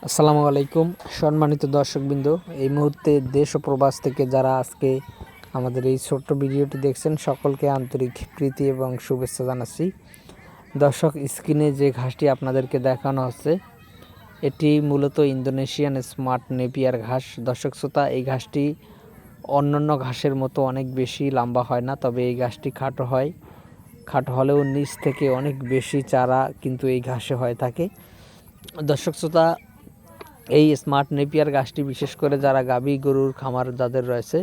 আসসালামু আলাইকুম সম্মানিত দর্শকবৃন্দ, এই মুহূর্তে দেশ ও প্রবাস থেকে যারা আজকে আমাদের এই ছোট্ট ভিডিওটি দেখছেন সকলকে আন্তরিক প্রীতি এবং শুভেচ্ছা জানাচ্ছি। দর্শক, স্ক্রিনে যে ঘাসটি আপনাদেরকে দেখানো হচ্ছে এটি মূলত ইন্দোনেশিয়ান স্মার্ট নেপিয়ার ঘাস। দর্শক শ্রোতা, এই ঘাসটি অন্যান্য ঘাসের মতো অনেক বেশি লম্বা হয় না, তবে এই ঘাসটি খাটো হয়। খাটো হলেও নিচ থেকে অনেক বেশি চারা কিন্তু এই ঘাসে হয়ে থাকে। দর্শক শ্রোতা, এই স্মার্ট নেপিয়ার ঘাসটি বিশেষ করে যারা গাভী গরুর খামার যাদের রয়েছে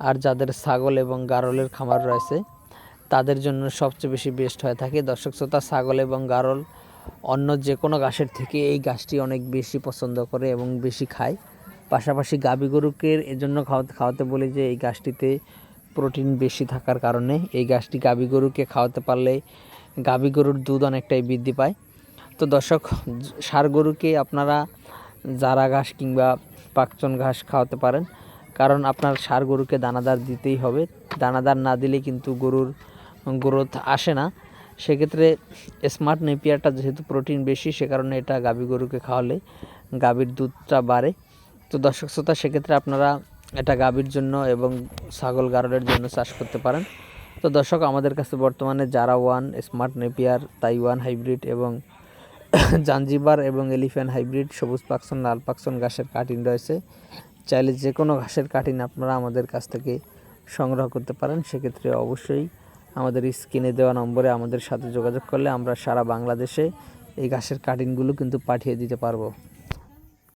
আর যাদের ছাগল এবং গারলের খামার রয়েছে তাদের জন্য সবচেয়ে বেশি বেস্ট হয়ে থাকে। দর্শক শ্রোতা, ছাগল এবং গারল অন্য যে কোনো ঘাসের থেকে এই ঘাসটি অনেক বেশি পছন্দ করে এবং বেশি খায়। পাশাপাশি গাভী গরুকে এজন্য খাওয়াতে বলি যে এই ঘাসটিতে প্রোটিন বেশি থাকার কারণে এই ঘাসটি গাভী গরুকে খাওয়াতে পারলে গাভী গরুর দুধ অনেকটাই বৃদ্ধি পায়। তো দর্শক, ষাঁড় গরুকে আপনারা জারা ঘাস কিংবা পাকচন ঘাস খাওয়াতে পারেন, কারণ আপনার ষাঁড় গরুকে দানাদার দিতেই হবে। দানাদার না দিলে কিন্তু গরুর গ্রোথ আসে না। সেক্ষেত্রে স্মার্ট নেপিয়ারটা যেহেতু প্রোটিন বেশি, সে কারণে এটা গাভী গরুকে খাওয়ালে গাভীর দুধটা বাড়ে। তো দর্শক শ্রোতা, সেক্ষেত্রে আপনারা এটা গাভীর জন্য এবং ছাগল গারলের জন্য চাষ করতে পারেন। তো দর্শক, আমাদের কাছে বর্তমানে জারা one, smart Napier, Taiwan hybrid এবং জাঞ্জিবার এবং এলিফ্যান্ট হাইব্রিড, সবুজ পাকসন, লাল পাকসন ঘাসের কাটিং রয়েছে। চাইলে যে কোনো ঘাসের কাটিং আপনারা আমাদের কাছ থেকে সংগ্রহ করতে পারেন। সেক্ষেত্রে অবশ্যই আমাদের স্ক্রিনে দেওয়া নম্বরে আমাদের সাথে যোগাযোগ করলে আমরা সারা বাংলাদেশে এই ঘাসের কাটিংগুলো কিন্তু পাঠিয়ে দিতে পারবো।